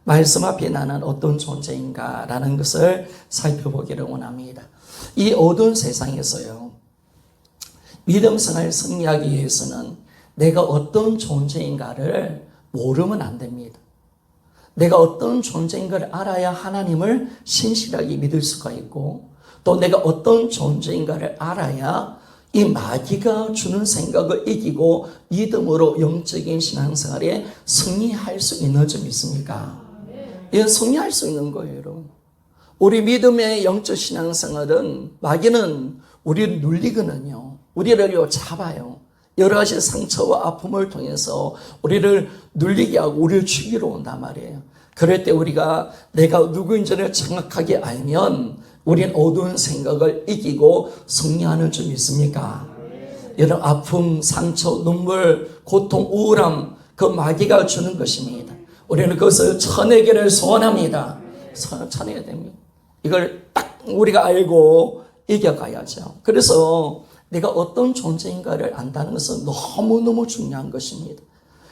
말씀 앞에 나는 어떤 존재인가라는 것을 살펴보기를 원합니다. 이 어두운 세상에서요, 믿음 생활을 승리하기 위해서는 내가 어떤 존재인가를 모르면 안 됩니다. 내가 어떤 존재인가를 알아야 하나님을 신실하게 믿을 수가 있고, 또 내가 어떤 존재인가를 알아야 이 마귀가 주는 생각을 이기고 믿음으로 영적인 신앙생활에 승리할 수 있는 점 있습니까? 이건 승리할 수 있는 거예요, 여러분. 우리 믿음의 영적 신앙생활은 마귀는 우리를 눌리거든요. 우리를 잡아요. 여러 가지 상처와 아픔을 통해서 우리를 눌리게 하고 우리를 죽이러 온단 말이에요. 그럴 때 우리가 내가 누구인지를 정확하게 알면 우린 어두운 생각을 이기고 승리하는 점 있습니까? 여러분, 아픔, 상처, 눈물, 고통, 우울함, 그 마귀가 주는 것입니다. 우리는 그것을 쳐내기를 소원합니다. 쳐내야 됩니다. 이걸 딱 우리가 알고 이겨가야죠. 그래서 내가 어떤 존재인가를 안다는 것은 너무너무 중요한 것입니다.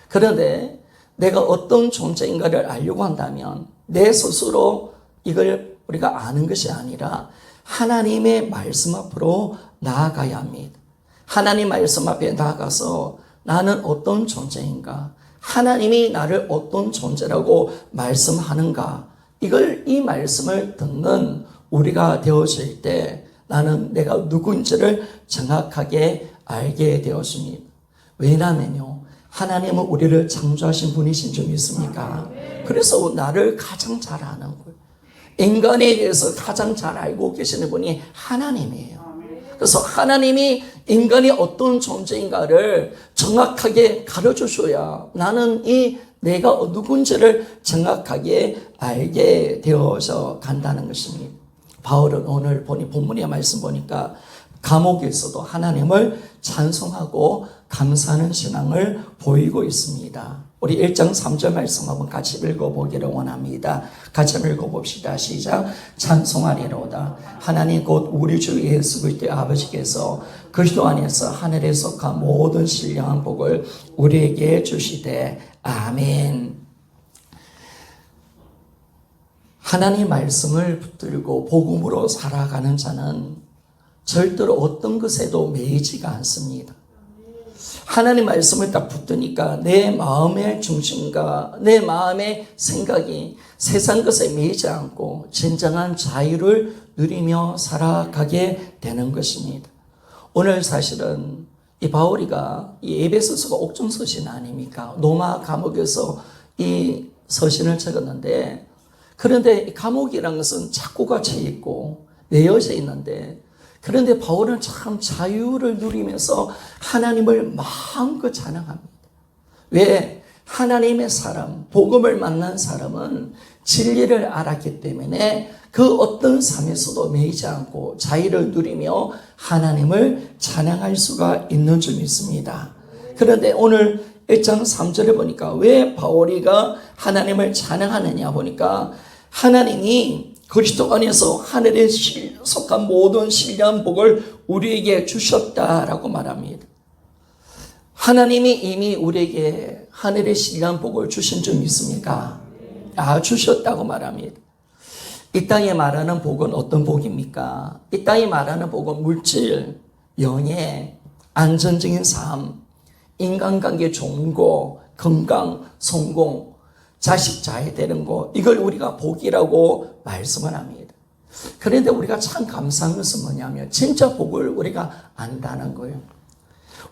그런데 내가 어떤 존재인가를 알려고 한다면 내 스스로 이걸 우리가 아는 것이 아니라 하나님의 말씀 앞으로 나아가야 합니다. 하나님 말씀 앞에 나아가서 나는 어떤 존재인가, 하나님이 나를 어떤 존재라고 말씀하는가, 이 말씀을 듣는 우리가 되어질 때 나는 내가 누구인지를 정확하게 알게 되었습니다. 왜냐하면요, 하나님은 우리를 창조하신 분이신 줄 믿습니까? 그래서 나를 가장 잘 아는 거예요. 인간에 대해서 가장 잘 알고 계시는 분이 하나님이에요. 그래서 하나님이 인간이 어떤 존재인가를 정확하게 가르쳐줘야 나는 내가 누군지를 정확하게 알게 되어서 간다는 것입니다. 바울은 오늘 본문의 말씀 보니까 감옥에서도 하나님을 찬송하고 감사하는 신앙을 보이고 있습니다. 우리 1장 3절 말씀 한번 같이 읽어보기를 원합니다. 같이 읽어봅시다. 시작. 찬송하리로다. 하나님 곧 우리 주 예수 그리스도의 아버지께서 그리스도 안에서 하늘에 속한 모든 신령한 복을 우리에게 주시되 아멘. 하나님 말씀을 붙들고 복음으로 살아가는 자는 절대로 어떤 것에도 매이지가 않습니다. 하나님 말씀을 딱 붙드니까 내 마음의 중심과 내 마음의 생각이 세상 것에 매이지 않고 진정한 자유를 누리며 살아가게 되는 것입니다. 오늘 사실은 이 바울이가 이 에베소서가 옥중 서신 아닙니까? 로마 감옥에서 이 서신을 적었는데, 그런데 감옥이라는 것은 착고가 쳐 있고 매여져 있는데, 그런데 바울은 참 자유를 누리면서 하나님을 마음껏 찬양합니다. 왜? 하나님의 사람, 복음을 만난 사람은 진리를 알았기 때문에 그 어떤 삶에서도 매이지 않고 자유를 누리며 하나님을 찬양할 수가 있는 줄 믿습니다. 그런데 오늘 1장 3절에 보니까 왜 바울이가 하나님을 찬양하느냐 보니까 하나님이 그리스도 안에서 하늘에 속한 모든 신령한 복을 우리에게 주셨다라고 말합니다. 하나님이 이미 우리에게 하늘의 신령한 복을 주신 줄 믿습니까? 주셨다고 말합니다. 이 땅에 말하는 복은 어떤 복입니까? 이 땅에 말하는 복은 물질, 영예, 안전적인 삶, 인간관계 좋은 거, 건강, 성공, 자식 잘 되는 거, 이걸 우리가 복이라고 말씀을 합니다. 그런데 우리가 참 감사한 것은 뭐냐면 진짜 복을 우리가 안다는 거예요.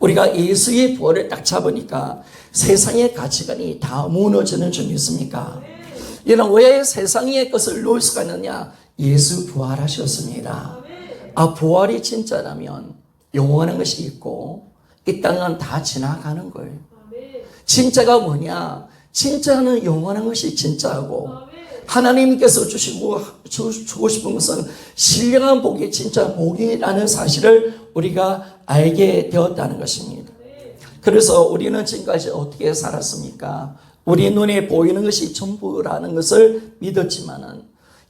우리가 예수의 부활을 딱 잡으니까 세상의 가치관이 다 무너지는 줄 믿습니까? 이는 왜 세상의 것을 놓을 수가 있느냐? 예수 부활하셨습니다. 부활이 진짜라면 영원한 것이 있고 이 땅은 다 지나가는 거예요. 진짜가 뭐냐? 진짜는 영원한 것이 진짜고 하나님께서 주고 싶은 것은 신령한 복이 진짜 복이라는 사실을 우리가 알게 되었다는 것입니다. 그래서 우리는 지금까지 어떻게 살았습니까? 우리 눈에 보이는 것이 전부라는 것을 믿었지만은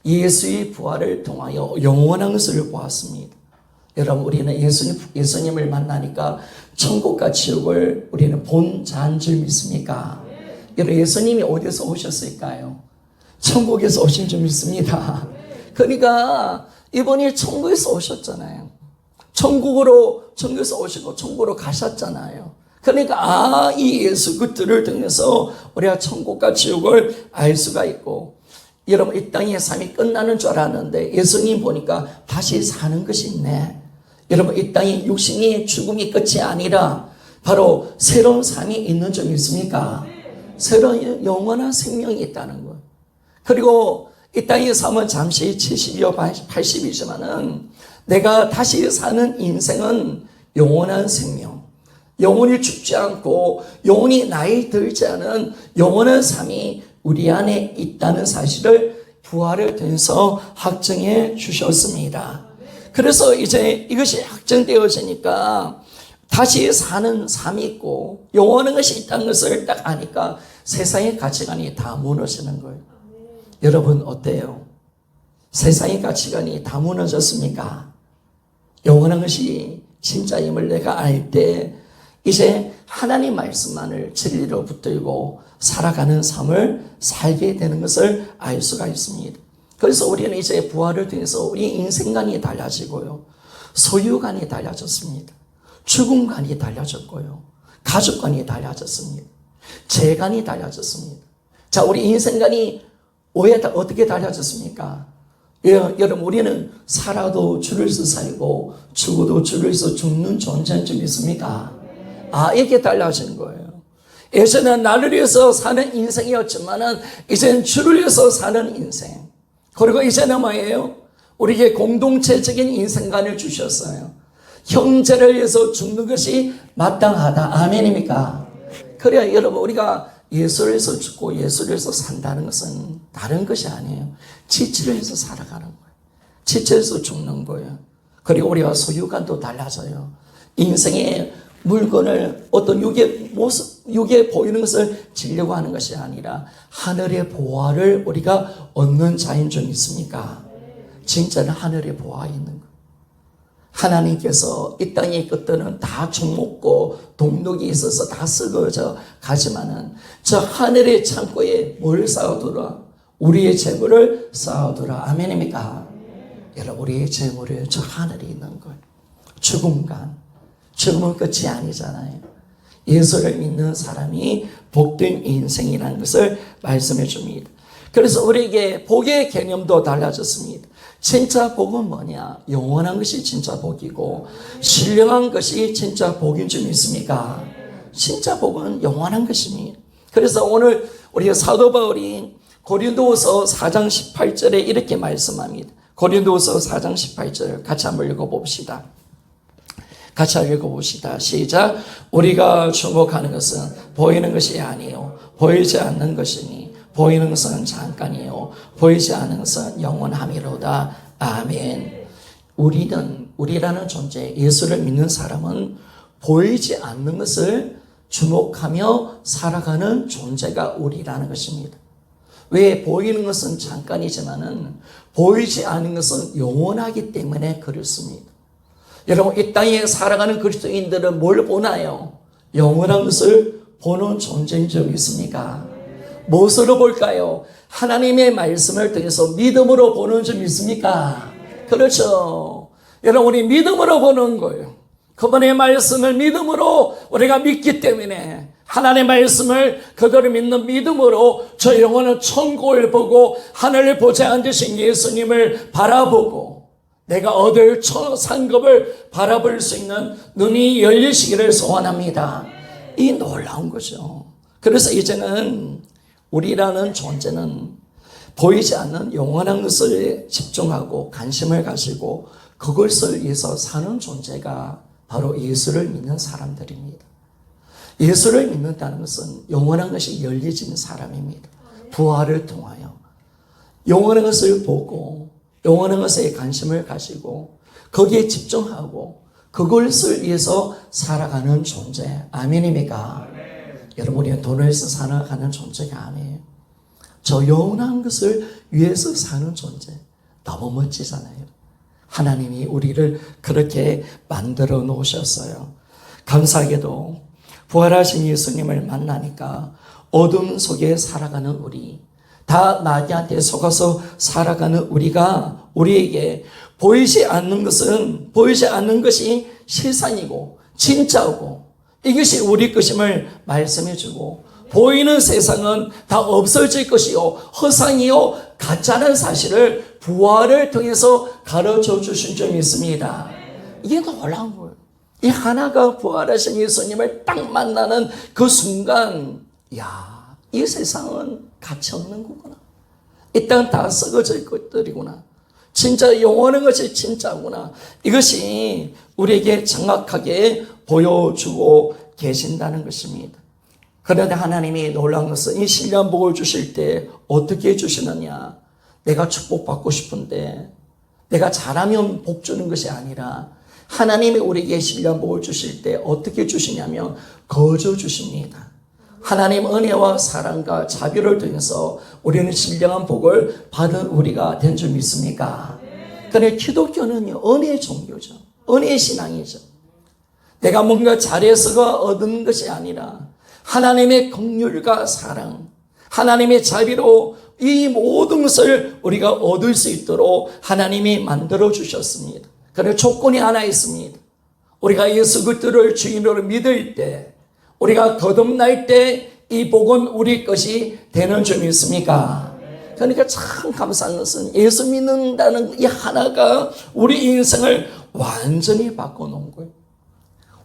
예수의 부활을 통하여 영원한 것을 보았습니다. 여러분, 우리는 예수님을 만나니까 천국과 지옥을 우리는 본 자인 줄 믿습니까? 여러분, 예수님이 어디서 오셨을까요? 천국에서 오신 줄 믿습니다. 그러니까 이분이 천국에서 오셨잖아요. 천국에서 오시고 천국으로 가셨잖아요. 그러니까 이 예수 그리스도를 통해서 우리가 천국과 지옥을 알 수가 있고, 여러분 이 땅의 삶이 끝나는 줄 알았는데 예수님 보니까 다시 사는 것이 있네. 여러분 이 땅의 육신의 죽음이 끝이 아니라 바로 새로운 삶이 있는 줄 믿습니까? 새로운 영원한 생명이 있다는 거예요. 그리고 이 땅의 삶은 잠시 70이요 80이지만은 내가 다시 사는 인생은 영원한 생명, 영원히 죽지 않고 영원히 나이 들지 않은 영원한 삶이 우리 안에 있다는 사실을 부활을 통해서 확증해 주셨습니다. 그래서 이제 이것이 확정되어지니까 다시 사는 삶이 있고 영원한 것이 있다는 것을 딱 아니까 세상의 가치관이 다 무너지는 거예요. 여러분 어때요? 세상의 가치관이 다 무너졌습니까? 영원한 것이 진짜임을 내가 알 때 이제 하나님 말씀만을 진리로 붙들고 살아가는 삶을 살게 되는 것을 알 수가 있습니다. 그래서 우리는 이제 부활을 통해서 우리 인생관이 달라지고요. 소유관이 달라졌습니다. 죽음관이 달라졌고요. 가족관이 달라졌습니다. 재관이 달라졌습니다. 자, 우리 인생관이 어떻게 달라졌습니까? 여러분 우리는 살아도 줄여서 살고 죽어도 줄여서 죽는 존재인 줄 믿습니까? 이게 달라진 거예요. 예전에는 나를 위해서 사는 인생이었지만은 이제는 주를 위해서 사는 인생. 그리고 이제는 뭐예요? 우리에게 공동체적인 인생관을 주셨어요. 형제를 위해서 죽는 것이 마땅하다. 아멘입니까? 그래야 여러분 우리가 예수를 위해서 죽고 예수를 위해서 산다는 것은 다른 것이 아니에요. 지체를 위해서 살아가는 거예요. 지체에서 죽는 거예요. 그리고 우리가 소유관도 달라져요. 인생의 물건을 어떤 육에 보이는 것을 지려고 하는 것이 아니라 하늘의 보화를 우리가 얻는 자인 줄 믿습니까? 진짜는 하늘의 보화가 있는 거예요. 하나님께서 이 땅의 것들은 다 죽먹고 동독이 있어서 다 썩어져 가지만은 저 하늘의 창고에 뭘 쌓아두라? 우리의 재물을 쌓아두라. 아멘입니까? 여러분 우리의 재물은 저 하늘에 있는 거예요. 죽음은 끝이 아니잖아요. 예수를 믿는 사람이 복된 인생이라는 것을 말씀해 줍니다. 그래서 우리에게 복의 개념도 달라졌습니다. 진짜 복은 뭐냐? 영원한 것이 진짜 복이고 신령한 것이 진짜 복인 줄 믿습니까? 진짜 복은 영원한 것입니다. 그래서 오늘 우리 사도 바울이 고린도후서 4장 18절에 이렇게 말씀합니다. 고린도후서 4장 18절 같이 한번 읽어봅시다. 같이 읽어봅시다. 시작. 우리가 주목하는 것은 보이는 것이 아니요 보이지 않는 것이니 보이는 것은 잠깐이요 보이지 않는 것은 영원함이로다. 아멘. 우리라는 존재, 예수를 믿는 사람은 보이지 않는 것을 주목하며 살아가는 존재가 우리라는 것입니다. 왜? 보이는 것은 잠깐이지만은 보이지 않는 것은 영원하기 때문에 그렇습니다. 여러분 이 땅에 살아가는 그리스도인들은 뭘 보나요? 영원한 것을 보는 존재인 줄 믿습니까? 무엇으로 볼까요? 하나님의 말씀을 통해서 믿음으로 보는 줄 믿습니까? 그렇죠. 여러분 우리 믿음으로 보는 거예요. 그분의 말씀을 믿음으로 우리가 믿기 때문에 하나님의 말씀을 그대로 믿는 믿음으로 저 영혼은 천국을 보고 하늘을 보지 앉으신 예수님을 바라보고 내가 얻을 상급을 바라볼 수 있는 눈이 열리시기를 소원합니다. 이 놀라운 거죠. 그래서 이제는 우리라는 존재는 보이지 않는 영원한 것을 집중하고 관심을 가지고 그것을 위해서 사는 존재가 바로 예수를 믿는 사람들입니다. 예수를 믿는다는 것은 영원한 것이 열려지는 사람입니다. 부활을 통하여 영원한 것을 보고 영원한 것에 관심을 가지고 거기에 집중하고 그것을 위해서 살아가는 존재. 아멘입니까? 여러분 우리는 돈을 위해서 살아가는 존재가 아니에요. 저 영원한 것을 위해서 사는 존재. 너무 멋지잖아요. 하나님이 우리를 그렇게 만들어 놓으셨어요. 감사하게도 부활하신 예수님을 만나니까 어둠 속에 살아가는 우리, 다 마귀한테 속아서 살아가는 우리에게 보이지 않는 것이 실상이고 진짜고 이것이 우리 것임을 말씀해 주고, 보이는 세상은 다 없어질 것이요 허상이요 가짜라는 사실을 부활을 통해서 가르쳐 주신 점이 있습니다. 이게 놀라운 거예요. 이 하나가 부활하신 예수님을 딱 만나는 그 순간, 야, 이 세상은 가치 없는 거구나. 이 땅 다 썩어질 것들이구나. 진짜 영원한 것이 진짜구나. 이것이 우리에게 정확하게 보여주고 계신다는 것입니다. 그런데 하나님이 놀라운 것은 이 신령한 복을 주실 때 어떻게 주시느냐. 내가 축복받고 싶은데 내가 잘하면 복 주는 것이 아니라 하나님이 우리에게 신령한 복을 주실 때 어떻게 주시냐면 거저 주십니다. 하나님 은혜와 사랑과 자비를 통해서 우리는 신령한 복을 받은 우리가 된 줄 믿습니까? 그런데 기독교는요, 은혜의 종교죠. 은혜의 신앙이죠. 내가 뭔가 잘해서가 얻은 것이 아니라 하나님의 긍휼과 사랑, 하나님의 자비로 이 모든 것을 우리가 얻을 수 있도록 하나님이 만들어 주셨습니다. 그런데 조건이 하나 있습니다. 우리가 예수 그리스도를 주인으로 믿을 때, 우리가 거듭날 때 이 복은 우리 것이 되는 줄 믿습니까? 그러니까 참 감사한 것은 예수 믿는다는 이 하나가 우리 인생을 완전히 바꿔놓은 거예요.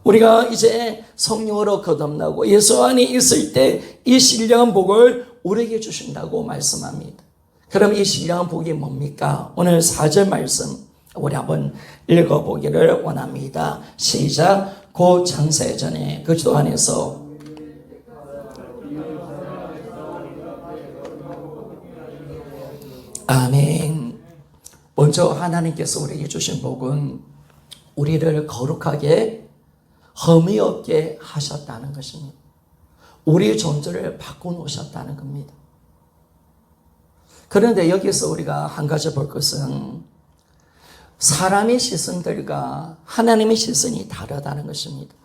우리가 이제 성령으로 거듭나고 예수 안에 있을 때 이 신령한 복을 우리에게 주신다고 말씀합니다. 그럼 이 신령한 복이 뭡니까? 오늘 4절 말씀 우리 한번 읽어보기를 원합니다. 시작. 곧 창세전에 그리스도 안에서 아멘. 먼저 하나님께서 우리에게 주신 복은 우리를 거룩하게 흠이 없게 하셨다는 것입니다. 우리의 존재를 바꿔놓으셨다는 겁니다. 그런데 여기서 우리가 한 가지 볼 것은 사람의 시선들과 하나님의 시선이 다르다는 것입니다.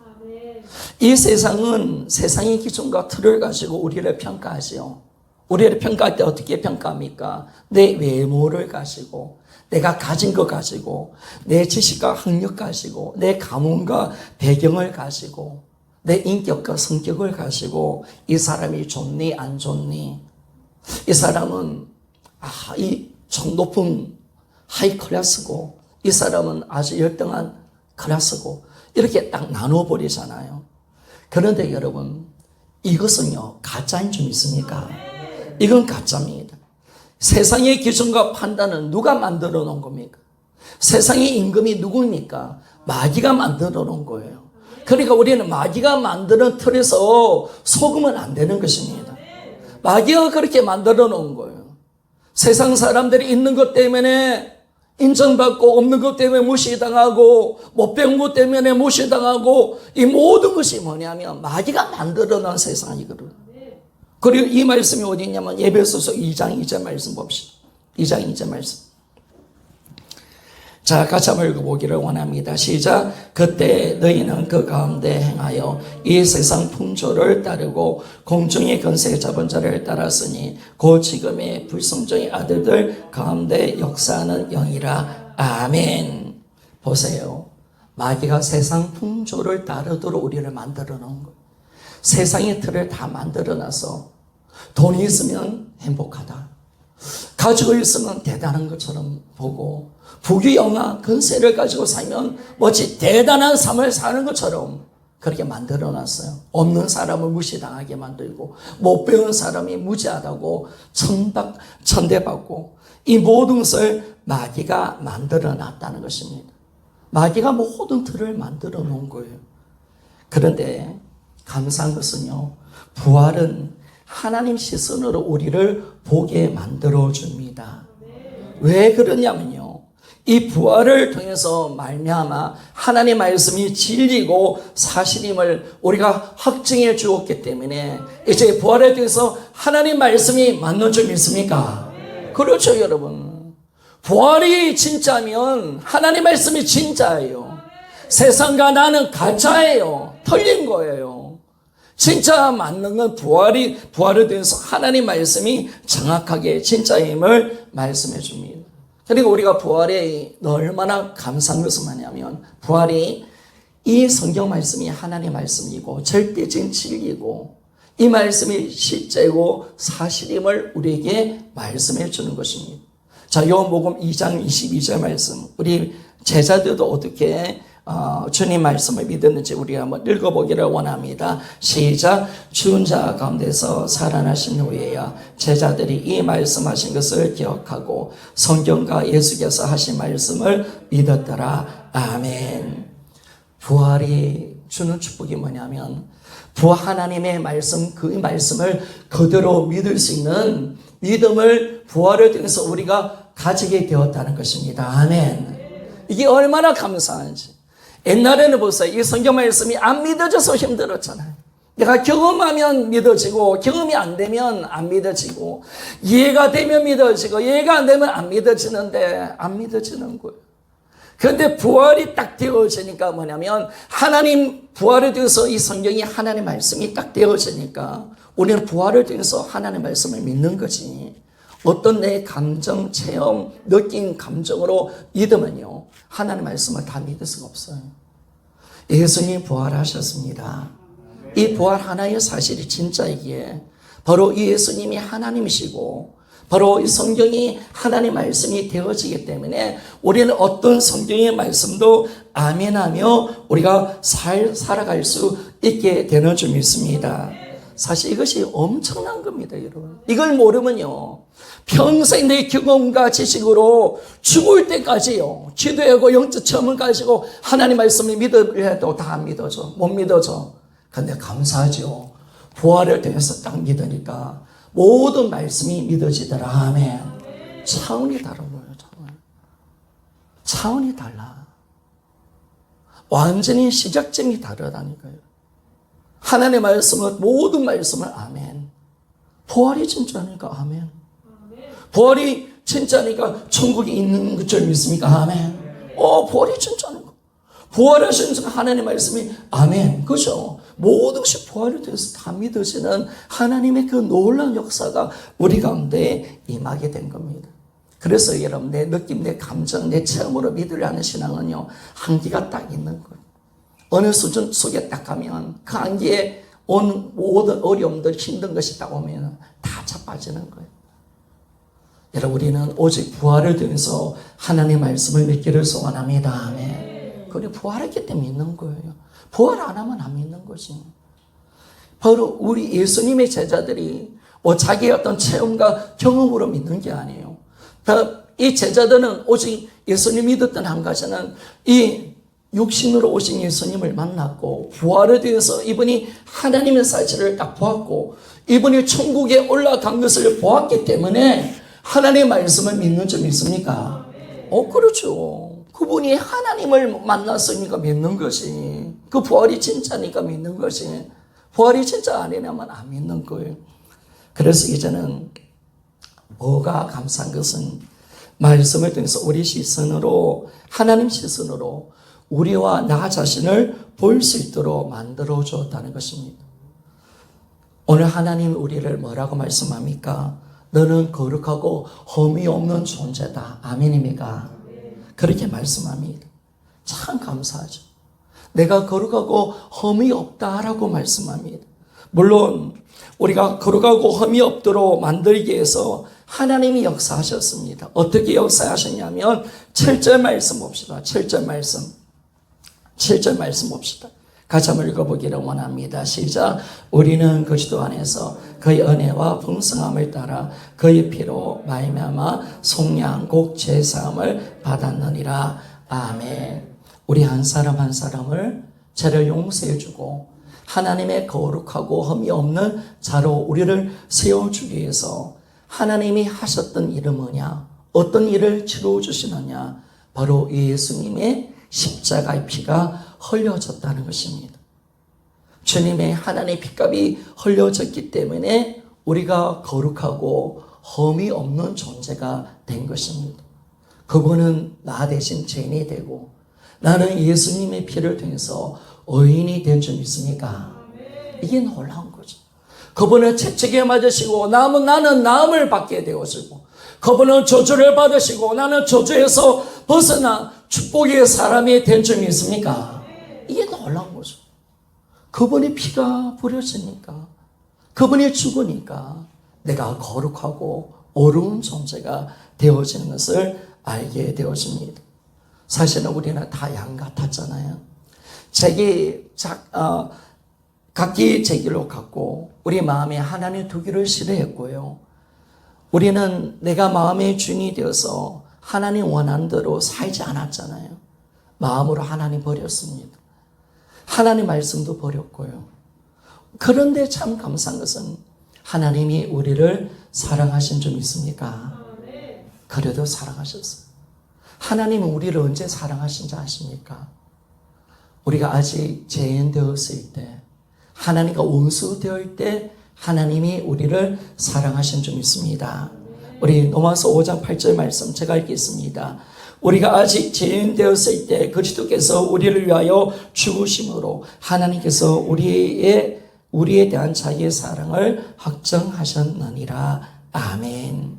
이 세상은 세상의 기준과 틀을 가지고 우리를 평가하지요. 우리를 평가할 때 어떻게 평가합니까? 내 외모를 가지고, 내가 가진 것 가지고, 내 지식과 학력 가지고, 내 가문과 배경을 가지고, 내 인격과 성격을 가지고 이 사람이 좋니 안 좋니, 이 사람은 이 높은 하이 클래스고 이 사람은 아주 열등한 클래스고 이렇게 딱 나눠버리잖아요. 그런데 여러분, 이것은요 가짜인 줄 믿습니까? 이건 가짜입니다. 세상의 기준과 판단은 누가 만들어 놓은 겁니까? 세상의 임금이 누굽니까? 마귀가 만들어 놓은 거예요. 그러니까 우리는 마귀가 만드는 틀에서 속으면 안 되는 것입니다. 마귀가 그렇게 만들어 놓은 거예요. 세상 사람들이 있는 것 때문에 인정받고 없는 것 때문에 무시당하고 못 배운 것 때문에 무시당하고 이 모든 것이 뭐냐면 마귀가 만들어 놓은 세상이거든요. 그리고 이 말씀이 어디 있냐면 에베소서 2장 2절 말씀 봅시다. 2장 2절 말씀. 자, 같이 한번 읽어보기를 원합니다. 시작. 그때 너희는 그 가운데 행하여 이 세상 풍조를 따르고 공중의 권세 잡은 자를 따랐으니 곧 지금의 불성종의 아들들 가운데 역사하는 영이라. 아멘. 보세요. 마귀가 세상 풍조를 따르도록 우리를 만들어 놓은 것. 세상의 틀을 다 만들어놔서 돈이 있으면 행복하다, 가지고 있으면 대단한 것처럼 보고, 부귀영화 권세를 가지고 살면 뭐지 대단한 삶을 사는 것처럼 그렇게 만들어놨어요. 없는 사람을 무시당하게 만들고, 못 배운 사람이 무지하다고 천대받고, 이 모든 것을 마귀가 만들어놨다는 것입니다. 마귀가 모든 틀을 만들어 놓은 거예요. 그런데 감사한 것은요, 부활은 하나님 시선으로 우리를 보게 만들어 줍니다. 왜 그러냐면요, 이 부활을 통해서 말미암아 하나님의 말씀이 진리고 사실임을 우리가 확증해 주었기 때문에 이제 부활에 대해서 하나님 말씀이 맞는 줄 믿습니까? 그렇죠, 여러분. 부활이 진짜면 하나님 말씀이 진짜예요. 세상과 나는 가짜예요. 틀린 거예요. 진짜 맞는 건 부활을 통해서 하나님 말씀이 정확하게 진짜임을 말씀해 줍니다. 그리고 우리가 부활에 얼마나 감사한 것은 뭐냐면, 부활이 이 성경 말씀이 하나님 말씀이고 절대적인 진리고 이 말씀이 실제고 사실임을 우리에게 말씀해 주는 것입니다. 자, 요한복음 2장 22절 말씀, 우리 제자들도 어떻게 주님 말씀을 믿었는지 우리 한번 읽어보기를 원합니다. 시작. 죽은 자 가운데서 살아나신 후에야 제자들이 이 말씀하신 것을 기억하고 성경과 예수께서 하신 말씀을 믿었더라. 아멘. 부활이 주는 축복이 뭐냐면, 하나님의 말씀, 그 말씀을 그대로 믿을 수 있는 믿음을 부활을 통해서 우리가 가지게 되었다는 것입니다. 아멘. 이게 얼마나 감사한지. 옛날에는 보세요. 이 성경 말씀이 안 믿어져서 힘들었잖아요. 내가 경험하면 믿어지고 경험이 안 되면 안 믿어지고, 이해가 되면 믿어지고 이해가 안 되면 안 믿어지는데 안 믿어지는 거예요. 그런데 부활이 딱 되어지니까 뭐냐면, 하나님 부활을 통해서 이 성경이 하나님의 말씀이 딱 되어지니까 우리는 부활을 통해서 하나님의 말씀을 믿는 거지. 어떤 내 감정, 체험, 느낀 감정으로 믿으면요, 하나님의 말씀을 다 믿을 수가 없어요. 예수님이 부활하셨습니다. 이 부활 하나의 사실이 진짜이기에 바로 이 예수님이 하나님이시고 바로 이 성경이 하나님의 말씀이 되어지기 때문에 우리는 어떤 성경의 말씀도 아멘하며 우리가 살아갈 수 있게 되는 줄 믿습니다. 사실 이것이 엄청난 겁니다, 여러분. 이걸 모르면요, 평생 내 경험과 지식으로 죽을 때까지요, 기도하고 영적 체험을 가지고 하나님 말씀을 믿으려 해도 다 안 믿어져. 못 믿어져. 근데 감사하죠. 부활을 통해서 딱 믿으니까 모든 말씀이 믿어지더라. 아멘. 차원이 다른 거예요. 차원이 달라. 완전히 시작점이 다르다니까요. 하나님의 말씀은, 모든 말씀을 아멘. 부활이 진짜니까 아멘. 부활이 진짜니까 천국이 있는 줄 믿습니까? 아멘. 부활이 진짜니까. 부활하신 하나님의 말씀이 아멘. 그죠? 모든 것이 부활을 통해서 다 믿어지는 하나님의 그 놀라운 역사가 우리 가운데 임하게 된 겁니다. 그래서 여러분, 내 느낌, 내 감정, 내 체험으로 믿으려 하는 신앙은요, 한계가 딱 있는 거예요. 어느 수준 속에 딱 가면 그 한계에 온 모든 어려움들, 힘든 것이 딱 오면 다 자빠지는 거예요. 여러분, 우리는 오직 부활을 통해서 하나님의 말씀을 믿기를 소원합니다. 아멘. 그래, 부활했기 때문에 믿는 거예요. 부활 안 하면 안 믿는 거지. 바로 우리 예수님의 제자들이 자기의 어떤 체험과 경험으로 믿는 게 아니에요. 이 제자들은 오직 예수님 믿었던 한 가지는 이 육신으로 오신 예수님을 만났고, 부활에 대해서 이분이 하나님의 사실을 딱 보았고, 이분이 천국에 올라간 것을 보았기 때문에 하나님의 말씀을 믿는 줄 믿습니까? 그렇죠. 그분이 하나님을 만났으니까 믿는 것이, 그 부활이 진짜니까 믿는 것이, 부활이 진짜 아니냐면 안 믿는 거예요. 그래서 이제는 뭐가 감사한 것은, 말씀을 통해서 우리 시선으로, 하나님 시선으로 우리와 나 자신을 볼 수 있도록 만들어 주었다는 것입니다. 오늘 하나님 우리를 뭐라고 말씀합니까? 너는 거룩하고 흠이 없는 존재다. 아멘입니까? 그렇게 말씀합니다. 참 감사하죠. 내가 거룩하고 흠이 없다라고 말씀합니다. 물론 우리가 거룩하고 흠이 없도록 만들기 위해서 하나님이 역사하셨습니다. 어떻게 역사하셨냐면 7절 말씀 봅시다. 7절 말씀. 7절 말씀 봅시다. 같이 한번 읽어보기를 원합니다. 시작. 우리는 그리스도 안에서 그의 은혜와 풍성함을 따라 그의 피로 말미암아 속량곡 제사함을 받았느니라. 아멘. 우리 한 사람 한 사람을 죄를 용서해주고 하나님의 거룩하고 흠이 없는 자로 우리를 세워주기 위해서 하나님이 하셨던 일은 뭐냐? 어떤 일을 치러주시느냐? 바로 예수님의 십자가의 피가 흘려졌다는 것입니다. 주님의 하나님의 피값이 흘려졌기 때문에 우리가 거룩하고 흠이 없는 존재가 된 것입니다. 그분은 나 대신 죄인이 되고 나는 예수님의 피를 통해서 의인이 된 줄 믿습니까? 이게 놀라운 거죠. 그분은 채찍에 맞으시고 나는 나음을 받게 되었고, 그분은 저주를 받으시고 나는 저주에서 벗어나 축복의 사람이 된 점이 있습니까? 이게 놀라운 거죠. 그분의 피가 부려지니까, 그분이 죽으니까 내가 거룩하고 어려운 존재가 되어지는 것을 알게 되어집니다. 사실은 우리는 다 양 같았잖아요. 각기 제 길로 갔고, 우리 마음에 하나님 두기를 싫어했고요. 우리는 내가 마음의 주인이 되어서 하나님 원하는 대로 살지 않았잖아요. 마음으로 하나님 버렸습니다. 하나님 말씀도 버렸고요. 그런데 참 감사한 것은 하나님이 우리를 사랑하신 점 있습니까? 그래도 사랑하셨어요. 하나님은 우리를 언제 사랑하신지 아십니까? 우리가 아직 죄인 되었을 때, 하나님과 원수 되었을 때 하나님이 우리를 사랑하신 점 있습니다. 우리 로마서 5장 8절 말씀 제가 읽겠습니다. 우리가 아직 죄인 되었을 때 그리스도께서 우리를 위하여 죽으심으로 하나님께서 우리에 대한 자기의 사랑을 확정하셨느니라. 아멘.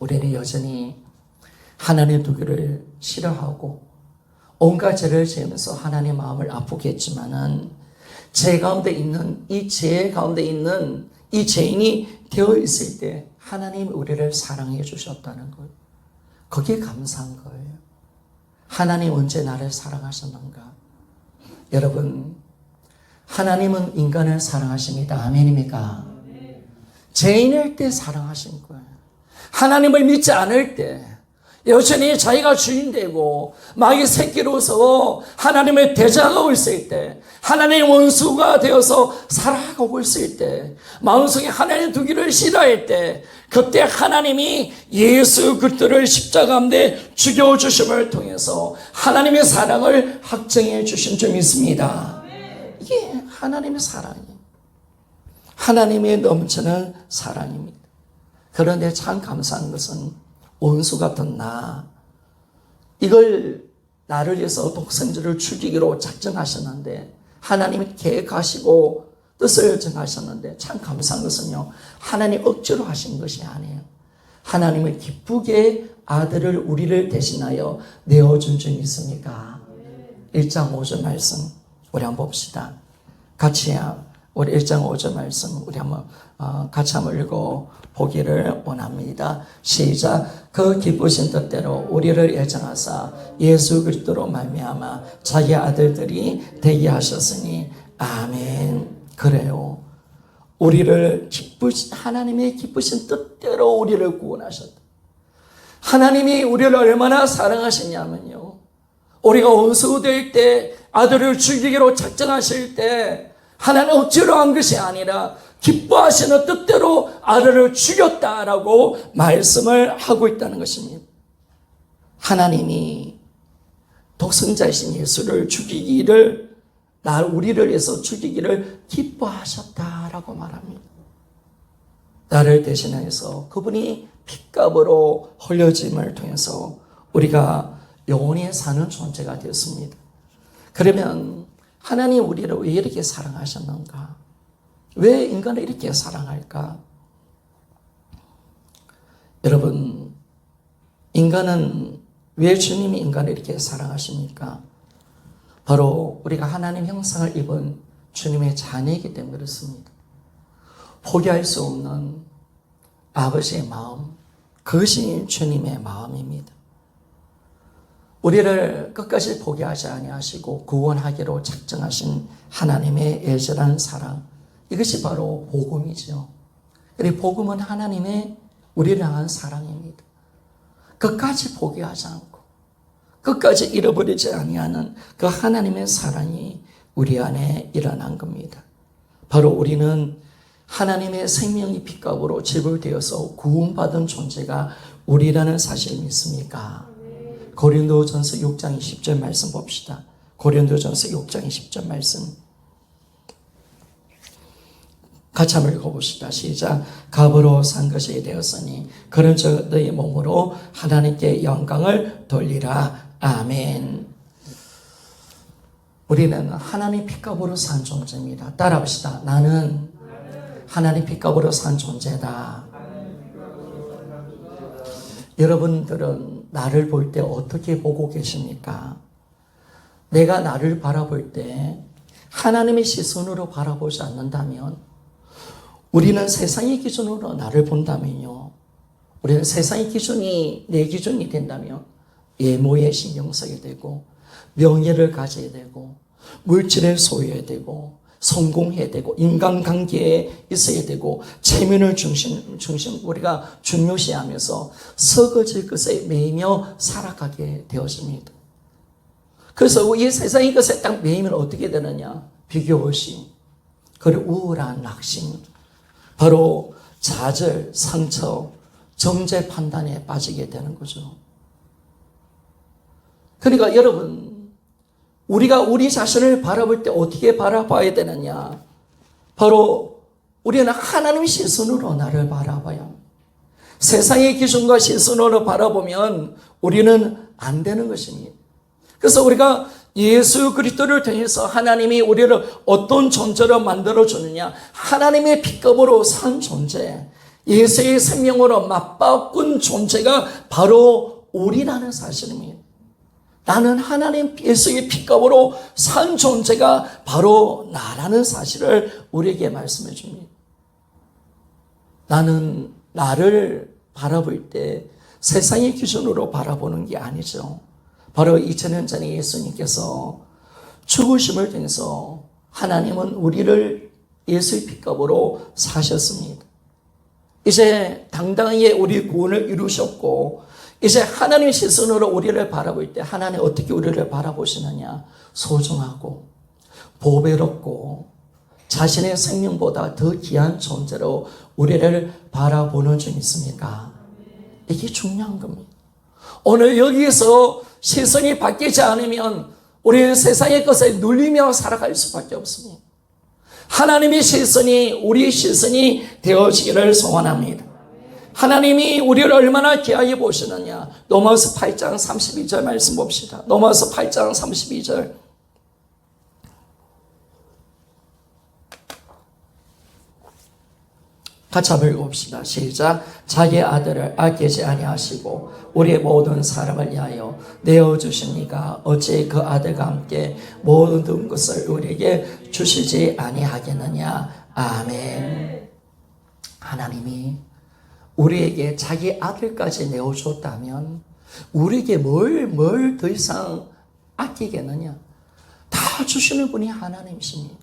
우리는 여전히 하나님의 두기를 싫어하고 온갖 죄를 지으면서 하나님의 마음을 아프게 했지만은, 죄 가운데 있는 이 죄인이 되어 있을 때 하나님이 우리를 사랑해 주셨다는 것, 거기에 감사한 거예요. 하나님 언제 나를 사랑하셨는가? 여러분, 하나님은 인간을 사랑하십니다. 아멘입니까? 죄인일 때 사랑하신 거예요. 하나님을 믿지 않을 때, 여전히 자기가 주인되고 마귀 새끼로서 하나님을 대적하고 있을 때, 하나님의 원수가 되어서 살아가고 있을 때, 마음속에 하나님 두기를 싫어할 때, 그때 하나님이 예수 그리스도를 십자가인데 죽여주심을 통해서 하나님의 사랑을 확정해 주신 점이 있습니다. 이게 하나님의 사랑이에요. 하나님의 넘치는 사랑입니다. 그런데 참 감사한 것은 원수 같은 이걸 나를 위해서 독생자를 죽이기로 작정하셨는데, 하나님이 계획하시고 뜻을 정하셨는데, 참 감사한 것은요, 하나님 억지로 하신 것이 아니에요. 하나님을 기쁘게 아들을 우리를 대신하여 내어준 점이 있습니까? 1장 5절 말씀 우리 한번 봅시다. 우리 1장 5절 말씀 우리 한번 같이 한번 읽어보기를 원합니다. 시작. 그 기쁘신 뜻대로 우리를 예정하사 예수 그리스도로 말미암아 자기 아들들이 되게 하셨으니 아멘. 그래요. 하나님의 기쁘신 뜻대로 우리를 구원하셨다. 하나님이 우리를 얼마나 사랑하시냐면요, 우리가 원수 될 때, 아들을 죽이기로 작정하실 때 하나님 억지로 한 것이 아니라 기뻐하시는 뜻대로 아들을 죽였다라고 말씀을 하고 있다는 것입니다. 하나님이 독생자이신 예수를 죽이기를, 우리를 위해서 죽이기를 기뻐하셨다라고 말합니다. 나를 대신해서 그분이 핏값으로 흘려짐을 통해서 우리가 영원히 사는 존재가 되었습니다. 그러면 하나님 우리를 왜 이렇게 사랑하셨는가? 왜 인간을 이렇게 사랑할까? 여러분, 인간은 왜 주님이 인간을 이렇게 사랑하십니까? 바로 우리가 하나님 형상을 입은 주님의 자녀이기 때문에 그렇습니다. 포기할 수 없는 아버지의 마음, 그것이 주님의 마음입니다. 우리를 끝까지 포기하지 아니하시고 구원하기로 작정하신 하나님의 애절한 사랑, 이것이 바로 복음이죠. 이 복음은 하나님의 우리를 향한 사랑입니다. 끝까지 포기하지 않고 끝까지 잃어버리지 아니하는 그 하나님의 사랑이 우리 안에 일어난 겁니다. 바로 우리는 하나님의 생명의 핏값으로 지불되어서 구원받은 존재가 우리라는 사실 믿습니까? 고린도전서 6장 20절 말씀 봅시다. 고린도전서 6장 20절 말씀 같이 한번 읽어봅시다. 시작. 값으로 산 것이 되었으니 그런 저의 몸으로 하나님께 영광을 돌리라. 아멘. 우리는 하나님 핏값으로 산 존재입니다. 따라합시다. 나는 하나님 핏값으로 산 존재다. 여러분들은 나를 볼 때 어떻게 보고 계십니까? 내가 나를 바라볼 때 하나님의 시선으로 바라보지 않는다면, 우리는 세상의 기준으로 나를 본다면요, 우리는 세상의 기준이 내 기준이 된다면 외모에 신경 써야 되고, 명예를 가져야 되고, 물질을 소유해야 되고, 성공해야 되고, 인간관계에 있어야 되고, 체면을 중심 우리가 중요시하면서 서거질 것에 매이며 살아가게 되어집니다. 그래서 이 세상의 것에 딱 매이면 어떻게 되느냐? 비교의식, 그리고 우울한 낙심, 바로 좌절, 상처, 정죄 판단에 빠지게 되는 거죠. 그러니까 여러분, 우리가 우리 자신을 바라볼 때 어떻게 바라봐야 되느냐? 바로 우리는 하나님의 시선으로 나를 바라봐요. 세상의 기준과 시선으로 바라보면 우리는 안 되는 것입니다. 그래서 우리가 예수 그리스도를 통해서 하나님이 우리를 어떤 존재로 만들어주느냐? 하나님의 핏값으로 산 존재, 예수의 생명으로 맞바꾼 존재가 바로 우리라는 사실입니다. 나는 하나님 예수의 핏값으로 산 존재가 바로 나라는 사실을 우리에게 말씀해 줍니다. 나는 나를 바라볼 때 세상의 기준으로 바라보는 게 아니죠. 바로 2000년 전에 예수님께서 죽으심을 통해서 하나님은 우리를 예수의 핏값으로 사셨습니다. 이제 당당하게 우리 구원을 이루셨고, 이제 하나님의 시선으로 우리를 바라볼 때 하나님 어떻게 우리를 바라보시느냐? 소중하고 보배롭고 자신의 생명보다 더 귀한 존재로 우리를 바라보는 줄 믿습니까? 이게 중요한 겁니다. 오늘 여기에서 시선이 바뀌지 않으면 우리는 세상의 것에 눌리며 살아갈 수밖에 없습니다. 하나님의 시선이 우리의 시선이 되어지기를 소원합니다. 하나님이 우리를 얼마나 귀하게 보시느냐? 로마서 8장 32절 말씀 봅시다. 로마서 8장 32절. 같이 한번 읽어봅시다. 시작. 자기 아들을 아끼지 아니하시고 우리의 모든 사람을 위하여 내어주시니까 어찌 그 아들과 함께 모든 것을 우리에게 주시지 아니하겠느냐. 아멘. 하나님이 우리에게 자기 아들까지 내어줬다면 우리에게 뭘 더 이상 아끼겠느냐. 다 주시는 분이 하나님이십니다.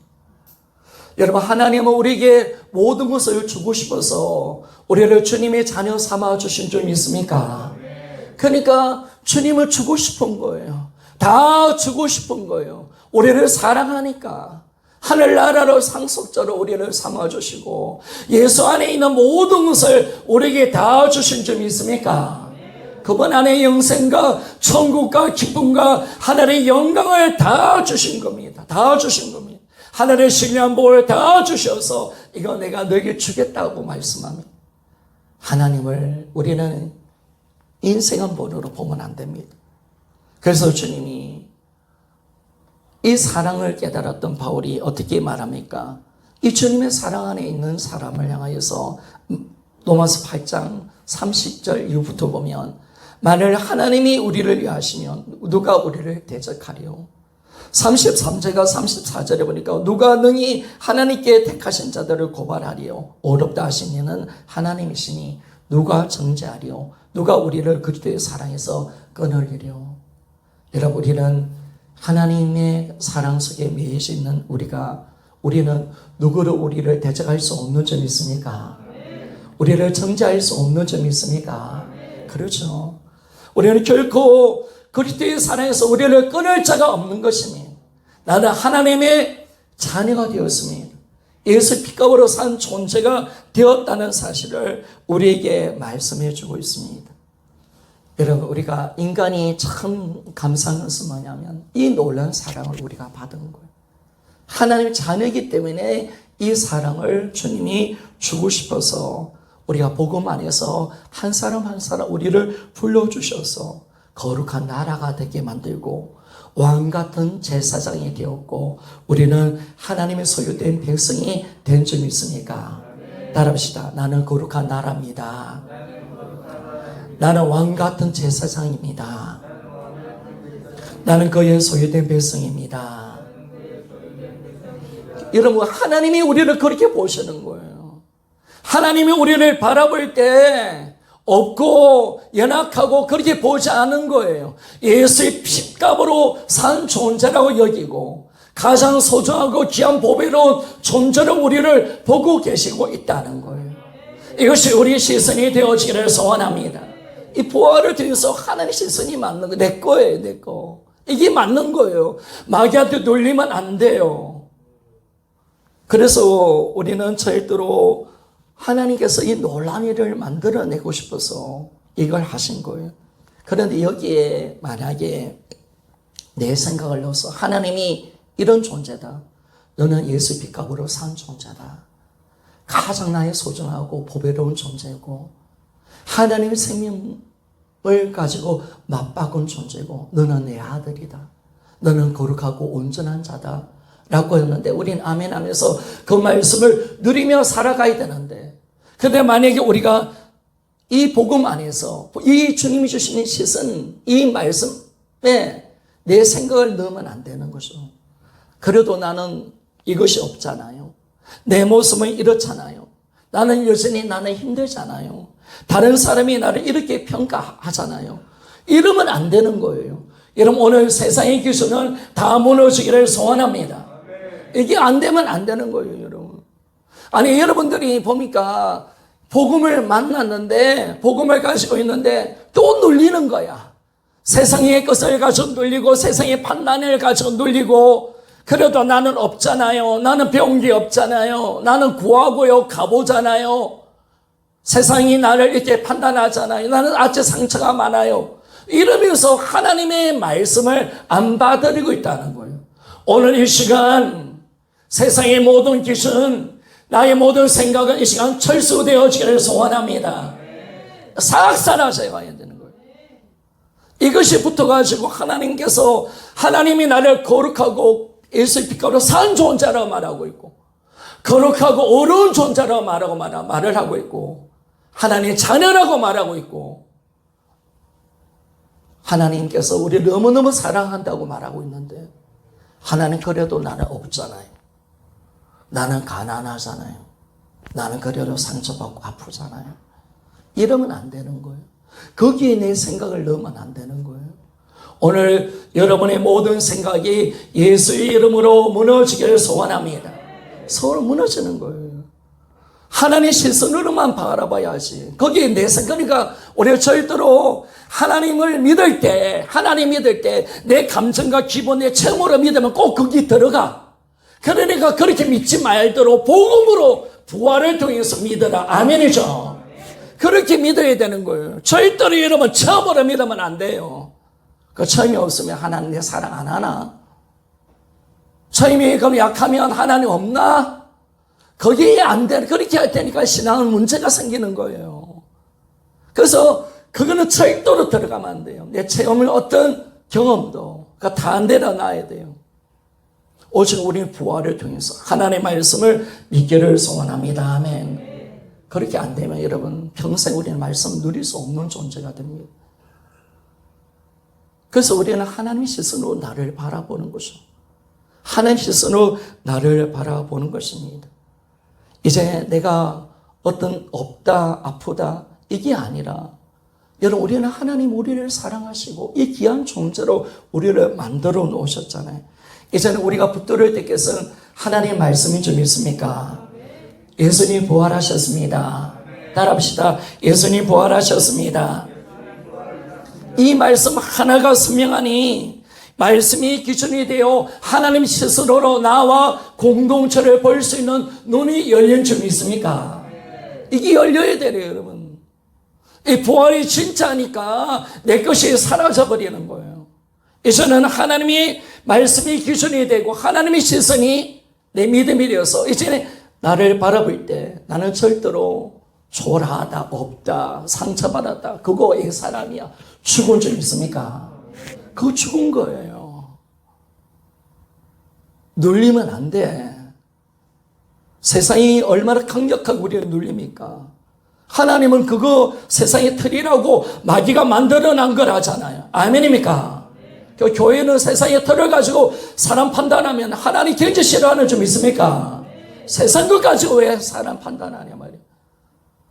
여러분, 하나님은 우리에게 모든 것을 주고 싶어서 우리를 주님의 자녀 삼아 주신 줄 믿습니까? 그러니까 주님을 주고 싶은 거예요. 다 주고 싶은 거예요. 우리를 사랑하니까 하늘나라로 상속자로 우리를 삼아 주시고 예수 안에 있는 모든 것을 우리에게 다 주신 줄 믿습니까? 그분 안에 영생과 천국과 기쁨과 하늘의 영광을 다 주신 겁니다. 다 주신 겁니다. 하늘의 신령한 복을 다 주셔서 이거 내가 너에게 주겠다고 말씀합니다. 하나님을 우리는 인생 한 번으로 보면 안 됩니다. 그래서 주님이 이 사랑을 깨달았던 바울이 어떻게 말합니까? 이 주님의 사랑 안에 있는 사람을 향하여서 로마서 8장 30절 이후부터 보면 만일 하나님이 우리를 위하시면 누가 우리를 대적하리요? 33절과 34절에 보니까 누가 능히 하나님께 택하신 자들을 고발하리요? 어렵다 하신 이는 하나님이시니 누가 정죄하리요? 누가 우리를 그리스도의 사랑에서 끊으리요? 여러분, 우리는 하나님의 사랑 속에 매여져 있는 우리는 누구를 우리를 대적할 수 없는 점이 있습니까? 우리를 정죄할 수 없는 점이 있습니까? 그렇죠. 우리는 결코 그리스도의 사랑에서 우리를 끊을 자가 없는 것입니다. 나는 하나님의 자녀가 되었습니다. 예수 핏값으로 산 존재가 되었다는 사실을 우리에게 말씀해 주고 있습니다. 여러분, 우리가 인간이 참 감사한 것은 뭐냐면 이 놀라운 사랑을 우리가 받은 거예요. 하나님의 자녀이기 때문에 이 사랑을 주님이 주고 싶어서 우리가 복음 안에서 한 사람 한 사람 우리를 불러주셔서 거룩한 나라가 되게 만들고 왕 같은 제사장이 되었고 우리는 하나님의 소유된 백성이 된 줄 믿습니까? 따라합시다. 나는 거룩한 나라입니다. 나는 왕 같은 제사장입니다. 나는 그의 소유된 백성입니다. 여러분, 하나님이 우리를 그렇게 보시는 거예요. 하나님이 우리를 바라볼 때 없고 연약하고 그렇게 보지 않은 거예요. 예수의 핏값으로 산 존재라고 여기고 가장 소중하고 귀한 보배로운 존재로 우리를 보고 계시고 있다는 거예요. 이것이 우리 시선이 되어지기를 소원합니다. 이 부활을 통해서 하나님의 시선이 맞는 거, 내 거예요, 내 거. 이게 맞는 거예요. 마귀한테 놀리면 안 돼요. 그래서 우리는 절대로 하나님께서 이 놀라운 일을 만들어내고 싶어서 이걸 하신 거예요. 그런데 여기에 만약에 내 생각을 넣어서 하나님이 이런 존재다. 너는 예수 핏값으로 산 존재다. 가장 나의 소중하고 보배로운 존재고 하나님의 생명을 가지고 맞바꾼 존재고 너는 내 아들이다. 너는 거룩하고 온전한 자다. 라고 했는데 우리는 아멘 하면서 그 말씀을 누리며 살아가야 되는데 근데 만약에 우리가 이 복음 안에서 이 주님이 주시는 시선 이 말씀에 내 생각을 넣으면 안 되는 거죠. 그래도 나는 이것이 없잖아요. 내 모습은 이렇잖아요. 나는 여전히 힘들잖아요. 다른 사람이 나를 이렇게 평가하잖아요. 이러면 안 되는 거예요. 여러분 오늘 세상의 기준은 다 무너지기를 소원합니다. 이게 안 되면 안 되는 거예요, 여러분. 아니, 여러분들이 보니까 복음을 만났는데, 복음을 가지고 있는데 또 눌리는 거야. 세상의 것을 가지고 눌리고, 세상의 판단을 가지고 눌리고, 그래도 나는 없잖아요. 나는 배운 게 없잖아요. 나는 구하고요, 가보잖아요. 세상이 나를 이렇게 판단하잖아요. 나는 아직 상처가 많아요. 이러면서 하나님의 말씀을 안 받아들이고 있다는 거예요. 오늘 이 시간, 세상의 모든 기준, 나의 모든 생각은 이 시간 철수되어지기를 소원합니다. 싹 사라져야 되는 거예요. 이것이 붙어가지고 하나님께서 하나님이 나를 거룩하고 예수의 핏값으로 산 존재라고 말하고 있고 거룩하고 어려운 존재라고 말을 하고 있고 하나님의 자녀라고 말하고 있고 하나님께서 우리를 너무너무 사랑한다고 말하고 있는데 하나님 그래도 나는 없잖아요. 나는 가난하잖아요. 나는 그래도 상처받고 아프잖아요. 이러면 안 되는 거예요. 거기에 내 생각을 넣으면 안 되는 거예요. 오늘 여러분의 모든 생각이 예수의 이름으로 무너지기를 소원합니다. 서로 무너지는 거예요. 하나님의 시선으로만 바라봐야지. 거기에 내 생각, 그러니까 우리가 절대로 하나님을 믿을 때, 하나님 믿을 때 내 감정과 기본, 내 체험으로 믿으면 꼭 거기 들어가. 그러니까 그렇게 믿지 말도록 복음으로 부활을 통해서 믿어라. 아멘이죠. 그렇게 믿어야 되는 거예요. 절대로 여러분 처음으로 믿으면 안 돼요. 그 처음이 없으면 하나님 내 사랑 안 하나? 처음이 그럼 약하면 하나님 없나? 거기에 안 돼. 그렇게 할 테니까 신앙은 문제가 생기는 거예요. 그래서 그거는 절대로 들어가면 안 돼요. 내 체험을 어떤 경험도 다 안 내려놔야 돼요. 오직 우리는 부활을 통해서 하나님의 말씀을 믿기를 소원합니다. 아멘. 그렇게 안 되면 여러분 평생 우리는 말씀 누릴 수 없는 존재가 됩니다. 그래서 우리는 하나님의 시선으로 나를 바라보는 거죠. 하나님의 시선으로 나를 바라보는 것입니다. 이제 내가 어떤 없다, 아프다 이게 아니라 여러분 우리는 하나님 우리를 사랑하시고 이 귀한 존재로 우리를 만들어 놓으셨잖아요. 이제는 우리가 붙들을 때께서는 하나님의 말씀인 줄 믿습니까? 예수님 부활하셨습니다. 따라합시다. 예수님 부활하셨습니다. 이 말씀 하나가 선명하니 말씀이 기준이 되어 하나님 스스로로 나와 공동체를 볼 수 있는 눈이 열린 줄 믿습니까? 이게 열려야 돼요, 여러분. 이 부활이 진짜니까 내 것이 사라져버리는 거예요. 이제는 하나님이 말씀이 기준이 되고 하나님의 시선이 내 믿음이 되어서 이제는 나를 바라볼 때 나는 절대로 초라하다, 없다, 상처받았다, 그거 애 사람이야. 죽은 적 있습니까? 그거 죽은 거예요. 눌리면 안 돼. 세상이 얼마나 강력하고 우리를 눌립니까? 하나님은 그거 세상의 틀이라고 마귀가 만들어낸 거라잖아요. 아멘입니까? 교회는 세상에 틀을 가지고 사람 판단하면 하나님 경제 싫어하는 좀 있습니까? 세상 것 가지고 왜 사람 판단하냐 말이에요.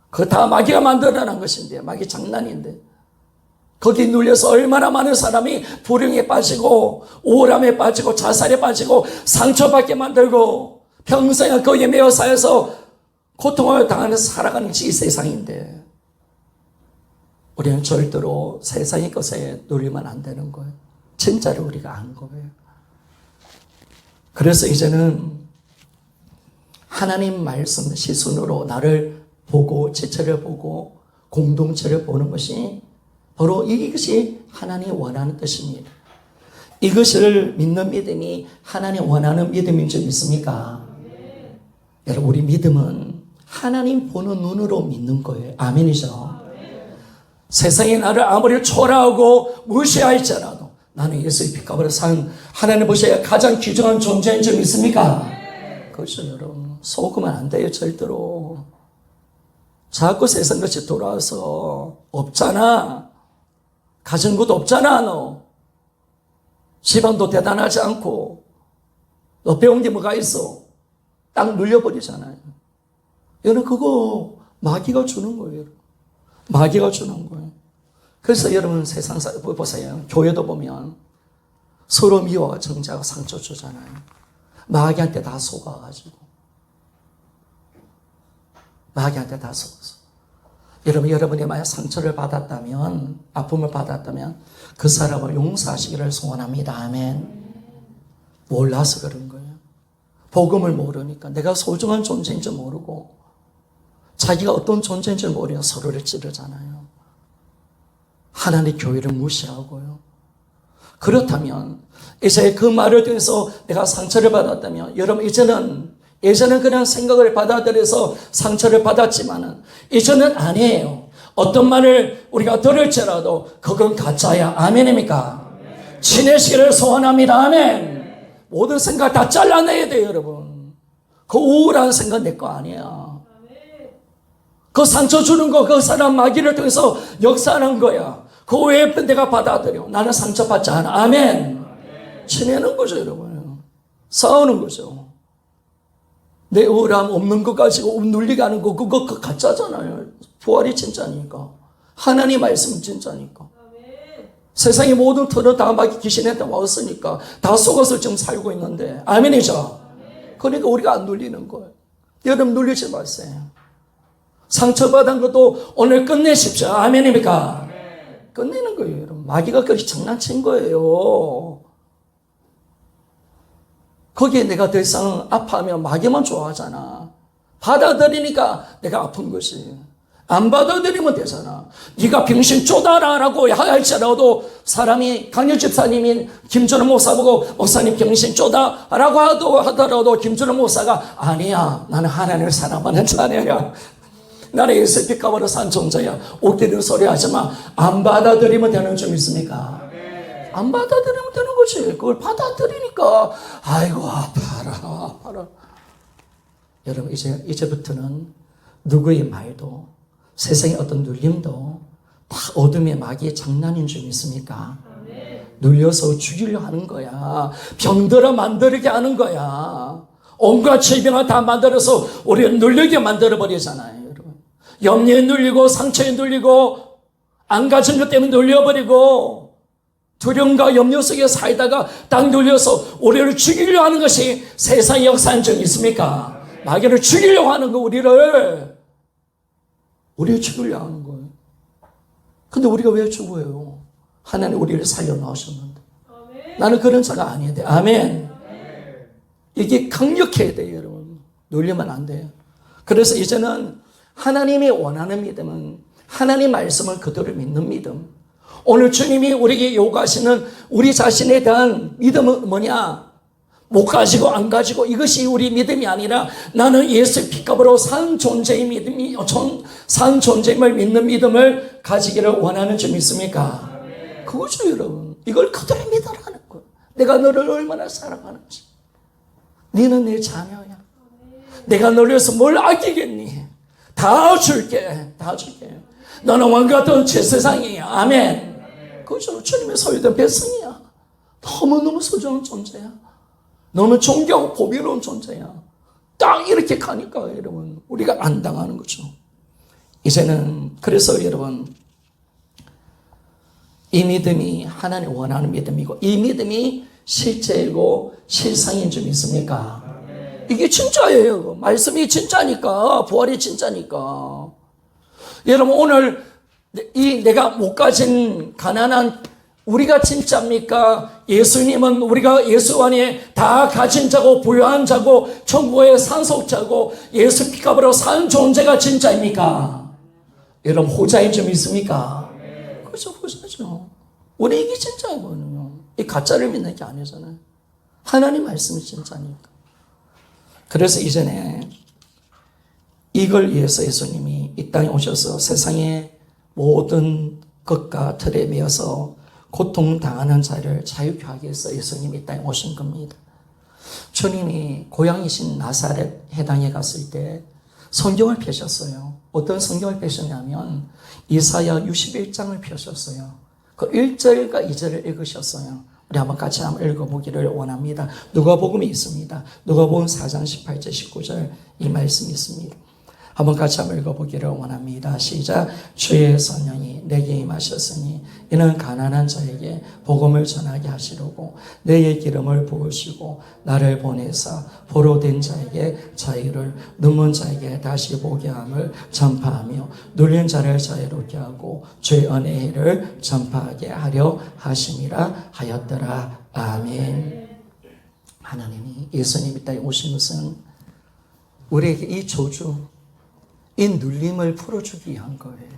그거 다 마귀가 만들어낸 것인데, 마귀 장난인데. 거기 눌려서 얼마나 많은 사람이 불행에 빠지고 우울함에 빠지고 자살에 빠지고 상처받게 만들고 평생 거기에 매여 쌓여서 고통을 당하면서 살아가는 이 세상인데, 우리는 절대로 세상의 것에 눌리면 안 되는 거예요. 진짜로 우리가 안 거예요. 그래서 이제는 하나님 말씀 시선으로 나를 보고 지체를 보고 공동체를 보는 것이 바로 이것이 하나님이 원하는 뜻입니다. 이것을 믿는 믿음이 하나님 원하는 믿음인 줄 믿습니까? 여러분, 우리 믿음은 하나님 보는 눈으로 믿는 거예요. 아멘이죠? 세상이 나를 아무리 초라하고 무시할지라도 나는 예수의 피값으로 산 하나님 보셔야 가장 귀중한 존재인 줄 믿습니까? 그렇죠, 여러분. 속으면 안 돼요, 절대로. 자꾸 세상 것이 돌아와서 없잖아. 가진 것도 없잖아, 너. 집안도 대단하지 않고. 너 배운 게 뭐가 있어? 딱 눌려버리잖아요. 여러분, 그거 마귀가 주는 거예요. 마귀가 주는 거예요. 그래서 여러분, 세상 보세요. 교회도 보면 서로 미워가 정죄하고 상처 주잖아요. 마귀한테 다 속아가지고. 마귀한테 다 속았어. 여러분, 여러분이 만약 상처를 받았다면, 아픔을 받았다면 그 사람을 용서하시기를 소원합니다. 아멘. 몰라서 그런 거예요. 복음을 모르니까, 내가 소중한 존재인 줄 모르고 자기가 어떤 존재인 줄 모르니까 서로를 찌르잖아요. 하나님의 교회를 무시하고요. 그렇다면 이제 그 말을 통해서 내가 상처를 받았다면, 여러분, 예전은 그냥 생각을 받아들여서 상처를 받았지만은 이제는 아니에요. 어떤 말을 우리가 들을지라도 그건 가짜야. 아멘입니까? 친해지기를 소원합니다. 아멘. 모든 생각 다 잘라내야 돼요, 여러분. 그 우울한 생각 내 거 아니야. 그 상처 주는 거, 그 사람 마귀를 통해서 역사하는 거야. 그 외에 내가 받아들여. 나는 상처받지 않아. 아멘. 친해는 거죠, 여러분. 싸우는 거죠. 내 우울함 없는 것 가지고 눌리게 하는 거, 그거 가짜잖아요. 부활이 진짜니까. 하나님 말씀은 진짜니까. 세상의 모든 틀은 다 마귀 귀신한테 왔으니까 다 속아서 지금 살고 있는데. 아멘이죠? 그러니까 우리가 안 눌리는 거예요. 여러분, 눌리지 마세요. 상처받은 것도 오늘 끝내십시오. 아멘입니까? 끝내는 거예요, 여러분. 마귀가 그렇게 장난친 거예요. 거기에 내가 더 이상 아파하면 마귀만 좋아하잖아. 받아들이니까 내가 아픈 것이. 안 받아들이면 되잖아. 네가 병신 쪼다라라고 할지라도 사람이 강력 집사님이 김준호 목사 보고 목사님 병신 쪼다라고 하더라도 김준호 목사가 아니야, 나는 하나님을 사랑하는 자녀야, 나는 예수의 피값으로 산 존재야, 옥되는 소리 하지만 안 받아들이면 되는 점 있습니까? 안 받아들이면 되는 거지. 그걸 받아들이니까 아이고 아파라. 여러분, 이제부터는 누구의 말도, 세상의 어떤 눌림도 다 어둠의 마귀의 장난인 줄 믿습니까? 눌려서 죽이려 하는 거야. 병들어 만들게 하는 거야. 온갖 질병을 다 만들어서 우리를 눌리게 만들어버리잖아요, 여러분. 염려에 눌리고 상처에 눌리고 안 가진 것 때문에 눌려버리고 두려움과 염려 속에 살다가 딱 눌려서 우리를 죽이려 하는 것이 세상의 역사인 줄 믿습니까? 마귀를 죽이려고 하는 거, 우리를 죽이려 하는 거예요. 근데 우리가 왜 죽어요? 하나님 우리를 살려놓으셨는데. 나는 그런 자가 아니어야 돼. 아멘. 이게 강력해야 돼요, 여러분. 놀리면 안 돼요. 그래서 이제는 하나님이 원하는 믿음은 하나님 말씀을 그대로 믿는 믿음. 오늘 주님이 우리에게 요구하시는 우리 자신에 대한 믿음은 뭐냐? 못 가지고 안 가지고 이것이 우리 믿음이 아니라 나는 예수의 피값으로 산 존재의 믿음이 산 존재임을 믿는 믿음을 가지기를 원하는 줄 믿습니까? 그거죠 여러분. 이걸 그대로 믿으라는 거예요. 내가 너를 얼마나 사랑하는지. 너는 내 자녀야. 내가 너를 위해서 뭘 아끼겠니? 다 줄게. 다 줄게. 너는 왕과 같은 제 세상이야. 아멘. 그죠? 주님의 소유된 백성이야. 너무너무 소중한 존재야. 너무 존경하고 보배로운 존재야. 딱 이렇게 가니까 여러분 우리가 안 당하는 거죠. 이제는 그래서 여러분 이 믿음이 하나님 원하는 믿음이고 이 믿음이 실제이고 실상인 줄 믿습니까? 이게 진짜예요. 말씀이 진짜니까 부활이 진짜니까. 여러분 오늘 이 내가 못 가진 가난한 우리가 진짜입니까? 예수님은 우리가 예수 안에 다 가진 자고 부유한 자고 천국의 상속자고 예수 피값으로 산 존재가 진짜입니까? 여러분 호자인 줄 믿습니까? 그죠, 호자죠. 우리 이게 진짜거든요. 이 가짜를 믿는 게 아니잖아요. 하나님 말씀이 진짜니까. 그래서 이전에 이걸 위해서 예수님이 이 땅에 오셔서 세상의 모든 것과 틀에 매여서 고통당하는 자를 자유케 하기 위해서 예수님이 이 땅에 오신 겁니다. 주님이 고향이신 나사렛 해당에 갔을 때 성경을 펴셨어요. 어떤 성경을 펴셨냐면 이사야 61장을 펴셨어요. 그 1절과 2절을 읽으셨어요. 우리 한번 같이 한번 읽어보기를 원합니다. 누가복음이 있습니다. 누가복음 4장 18절 19절 이 말씀이 있습니다. 한번 같이 한번 읽어보기를 원합니다. 시작. 주의 성령이 내게 임하셨으니 이는 가난한 자에게 복음을 전하게 하시려고 내게 기름을 부으시고 나를 보내사 포로된 자에게 자유를 눈먼 자에게 다시 보게 함을 전파하며 눌린 자를 자유롭게 하고 주의 은혜를 전파하게 하려 하심이라 하였더라. 아멘. 하나님이 예수님이 땅에 오신 것은 우리에게 이 저주 이 눌림을 풀어주기 위한 거예요.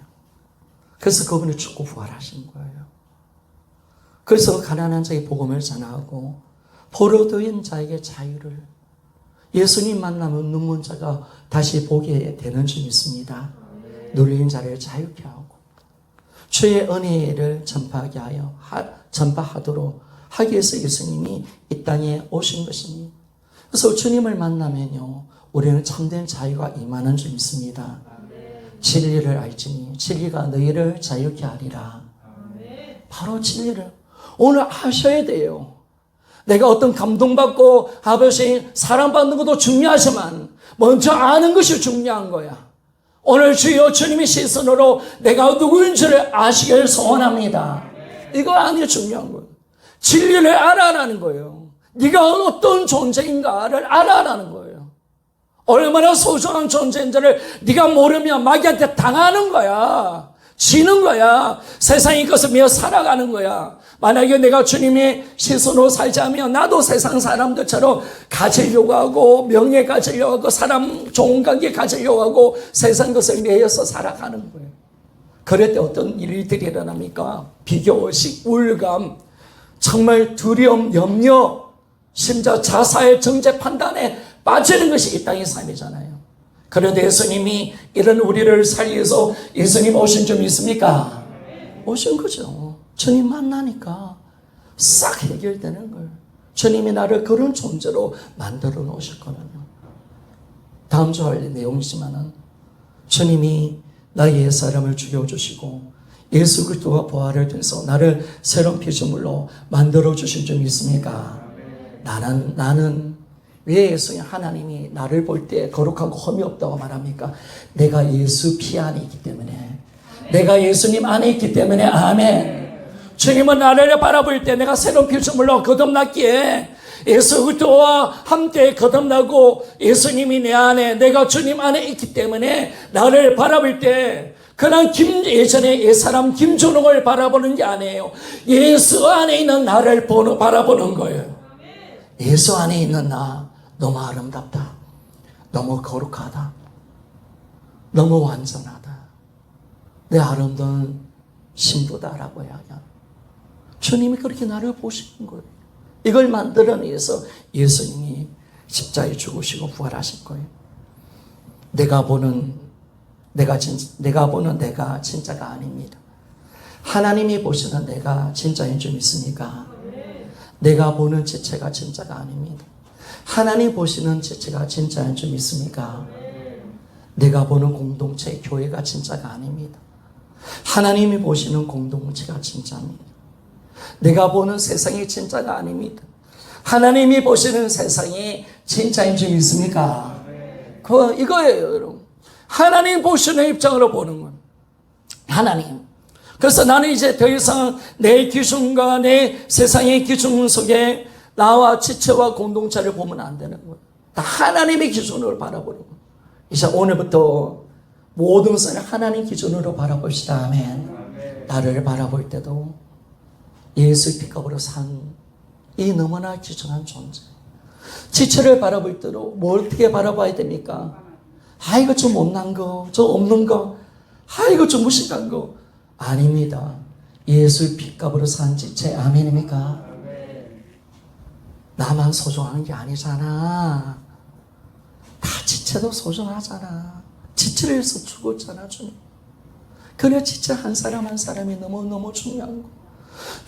그래서 그분이 죽고 부활하신 거예요. 그래서 가난한 자의 복음을 전하고 포로된 자에게 자유를 예수님 만나면 눈먼 자가 다시 보게 되는 줄 믿습니다. 눌린 자를 자유케 하고 주의 은혜를 전파하게 하여 전파하도록 하기 위해서 예수님이 이 땅에 오신 것입니다. 그래서 주님을 만나면요 우리는 참된 자유가 임하는 줄 믿습니다. 진리를 알지니 진리가 너희를 자유케 하리라. 바로 진리를 오늘 아셔야 돼요. 내가 어떤 감동받고 아버지 사랑받는 것도 중요하지만 먼저 아는 것이 중요한 거야. 오늘 주여 주님의 시선으로 내가 누구인지를 아시길 소원합니다. 이거 아니 중요한 거예요. 진리를 알아라는 거예요. 네가 어떤 존재인가를 알아라는 거예요. 얼마나 소중한 존재인지를 네가 모르면 마귀한테 당하는 거야. 지는 거야. 세상의 것을 위해 살아가는 거야. 만약에 내가 주님의 시선으로 살자면 나도 세상 사람들처럼 가지려고 하고 명예 가지려고 하고 사람 좋은 관계 가지려고 하고 세상 것을 매여서 살아가는 거예요. 그럴 때 어떤 일들이 일어납니까? 비교의식, 우울감, 정말 두려움, 염려, 심지어 자살, 정죄 판단에 빠지는 것이 이 땅의 삶이잖아요. 그런데 예수님이 이런 우리를 살기 위해서 예수님 오신 줄 믿습니까? 오신 거죠. 주님 만나니까 싹 해결되는 거예요. 주님이 나를 그런 존재로 만들어 놓으셨거든요. 다음 주 할 내용이지만은 주님이 나의 옛사람을 죽여주시고 예수 그리스도가 부활을 통해서 나를 새로운 피조물로 만들어 주신 줄 믿습니까? 나는 왜 예수님 하나님이 나를 볼 때 거룩하고 흠이 없다고 말합니까? 내가 예수 피 안에 있기 때문에 내가 예수님 안에 있기 때문에 아멘. 주님은 나를 바라볼 때 내가 새로운 피조물로 거듭났기에 예수 그리스도와 함께 거듭나고 예수님이 내 안에 내가 주님 안에 있기 때문에 나를 바라볼 때 그냥 예전에 옛사람 김준홍을 바라보는 게 아니에요. 예수 안에 있는 나를 바라보는 거예요. 예수 안에 있는 나 너무 아름답다. 너무 거룩하다. 너무 완전하다. 내 아름다운 신부다라고 이야기합니다. 주님이 그렇게 나를 보시는 거예요. 이걸 만들어내기 위해서 예수님이 십자가에 죽으시고 부활하신 거예요. 내가 보는 내가 진짜가 아닙니다. 하나님이 보시는 내가 진짜인 줄 믿습니까? 내가 보는 지체가 진짜가 아닙니다. 하나님 보시는 지체가 진짜인 줄 믿습니까? 내가 보는 공동체, 교회가 진짜가 아닙니다. 하나님이 보시는 공동체가 진짜입니다. 내가 보는 세상이 진짜가 아닙니다. 하나님이 보시는 세상이 진짜인 줄 믿습니까? 이거예요, 여러분. 하나님 보시는 입장으로 보는 건 하나님. 그래서 나는 이제 더 이상 내 기준과 내 세상의 기준 속에 나와 지체와 공동체를 보면 안 되는 거예요. 다 하나님의 기준으로 바라보는 거예요. 이제 오늘부터 모든 것을 하나님 기준으로 바라봅시다. 아멘. 나를 바라볼 때도 예수 피값으로 산 이 너무나 귀중한 존재. 지체를 바라볼 때도 뭘 어떻게 바라봐야 됩니까? 이거 좀 못난 거, 저 없는 거, 이거 좀 무식한 거. 아닙니다. 예수 피값으로 산 지체. 아멘입니까? 나만 소중한 게 아니잖아. 다 지체도 소중하잖아. 지체를 위해서 죽었잖아, 주님. 그래, 지체 한 사람 한 사람이 너무너무 중요한 거.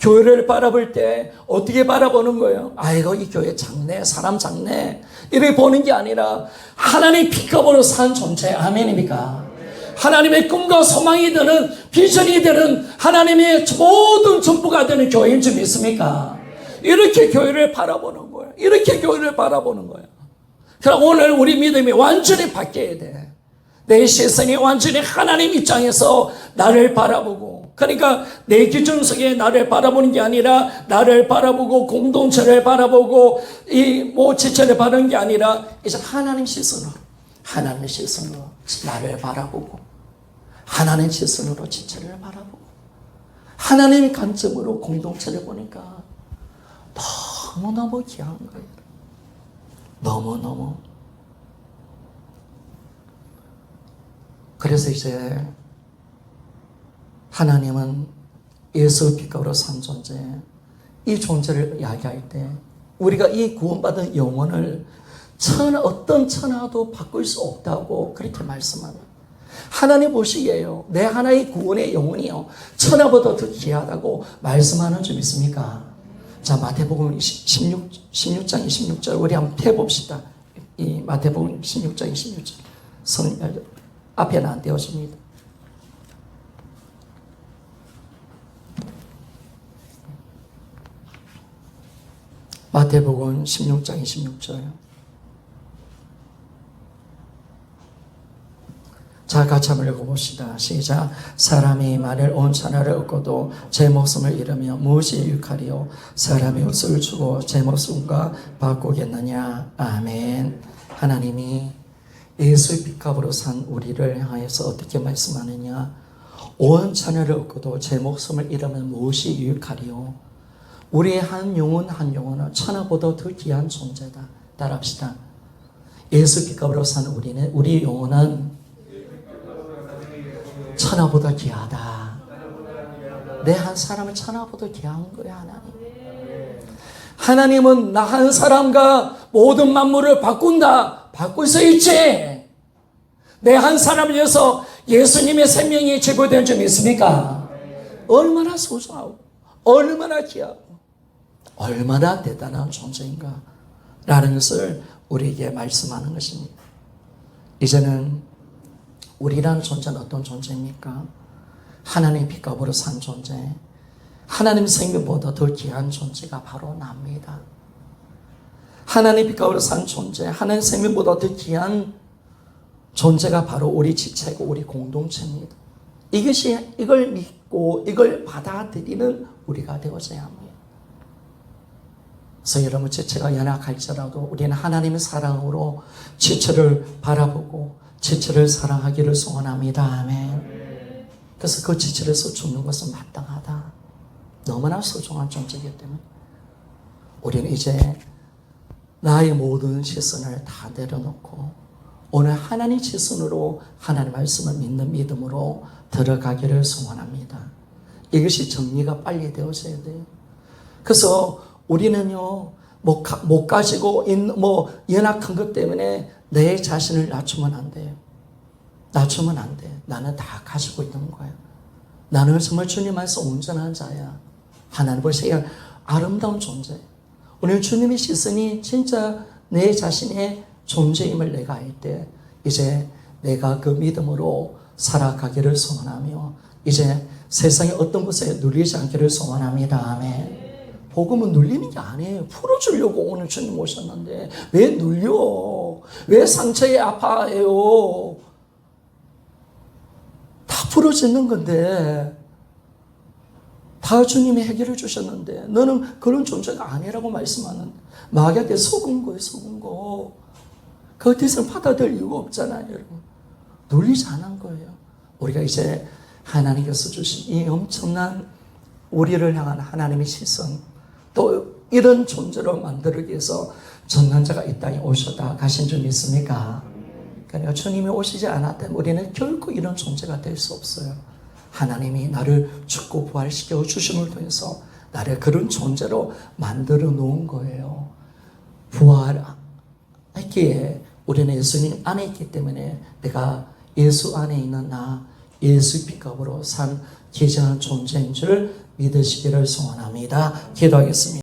교회를 바라볼 때 어떻게 바라보는 거예요? 아이고, 이 교회 작네, 사람 작네, 이렇게 보는 게 아니라 하나님 피값으로 산 존재. 아멘입니까? 하나님의 꿈과 소망이 되는, 비전이 되는, 하나님의 모든 전부가 되는 교회인 줄 믿습니까? 이렇게 교회를 바라보는 거예요. 이렇게 교회를 바라보는 거예요. 그럼 오늘 우리 믿음이 완전히 바뀌어야 돼. 내 시선이 완전히 하나님 입장에서 나를 바라보고, 그러니까 내 기준 속에 나를 바라보는 게 아니라 나를 바라보고 공동체를 바라보고 이 지체를 바라는 게 아니라 이제 하나님 시선으로 나를 바라보고 하나님 시선으로 지체를 바라보고 하나님의 관점으로 공동체를 보니까 너무너무 귀한 거예요. 너무너무. 그래서 이제 하나님은 예수 피값으로 산 존재, 이 존재를 이야기할 때 우리가 이 구원받은 영혼을 어떤 천하도 바꿀 수 없다고 그렇게 말씀합니다. 하나님 보시기에요, 내 하나의 구원의 영혼이요 천하보다 더 귀하다고 말씀하는 줄 믿습니까? 자, 마태복음 16장 26절 우리 한번 펴봅시다. 이 마태복음 16장 26절 앞에는 안 떼어집니다. 마태복음 16장 26절. 자, 같이 한번 읽어봅시다. 시작. 사람이 만일 온 천하를 얻고도 제 목숨을 잃으며 무엇이 유익하리요? 사람이 옷을 주고 제 목숨과 바꾸겠느냐? 아멘. 하나님이 예수의 피값으로 산 우리를 향해서 어떻게 말씀하느냐? 온 천하를 얻고도 제 목숨을 잃으면 무엇이 유익하리요? 우리의 한 영혼은 천하보다 더 귀한 존재다. 따라합시다. 예수 피값으로 산 우리 영혼은 천하보다 귀하다. 내 한 사람은 천하보다 귀한 거야, 하나님. 하나님은 나 한 사람과 모든 만물을 바꿀 수 있지. 내 한 사람을 위해서 예수님의 생명이 제거된 줄 믿습니까? 얼마나 소중하고 얼마나 귀하고 얼마나 대단한 존재인가 라는 것을 우리에게 말씀하는 것입니다. 이제는 우리라는 존재는 어떤 존재입니까? 하나님 피값으로 산 존재, 하나님 생명보다 더 귀한 존재가 바로 납니다. 하나님 피값으로 산 존재, 하나님 생명보다 더 귀한 존재가 바로 우리 지체고 우리 공동체입니다. 이걸 믿고 이걸 받아들이는 우리가 되어져야 합니다. 그래서 여러분, 지체가 연약할지라도 우리는 하나님의 사랑으로 지체를 바라보고 지체를 사랑하기를 소원합니다. 아멘. 그래서 그 지체에서 죽는 것은 마땅하다. 너무나 소중한 존재이기 때문에 우리는 이제 나의 모든 시선을 다 내려놓고 오늘 하나님 시선으로 하나님 말씀을 믿는 믿음으로 들어가기를 소원합니다. 이것이 정리가 빨리 되어져야 돼요. 그래서 우리는요, 못 가지고 연약한 것 때문에 내 자신을 낮추면 안 돼요. 낮추면 안 돼. 나는 다 가지고 있는 거야. 나는 정말 주님 안에서 온전한 자야. 하나님 보시기에 아름다운 존재. 오늘 주님의 시선이 진짜 내 자신의 존재임을 내가 알 때, 이제 내가 그 믿음으로 살아가기를 소원하며, 이제 세상의 어떤 것에 눌리지 않기를 소원합니다. 아멘. 복음은 눌리는 게 아니에요. 풀어주려고 오늘 주님 오셨는데 왜 눌려? 왜 상처에 아파해요? 다 풀어지는 건데, 다 주님이 해결해 주셨는데 너는 그런 존재가 아니라고 말씀하는, 마귀한테 속은 거예요. 속은 거. 그 뜻을 받아들일 이유가 없잖아요. 여러분, 눌리지 않은 거예요. 우리가 이제 하나님께서 주신 이 엄청난 우리를 향한 하나님의 시선, 또 이런 존재로 만들기 위해서 전능자가 이 땅에 오셨다 가신 줄 믿습니까? 그러니까 주님이 오시지 않았다면 우리는 결코 이런 존재가 될 수 없어요. 하나님이 나를 죽고 부활시켜 주심을 통해서 나를 그런 존재로 만들어 놓은 거예요. 부활했기에 우리는 예수님 안에 있기 때문에 내가 예수 안에 있는 나, 예수 빛값으로 산 귀중한 존재인 줄 믿으시기를 소원합니다. 기도하겠습니다.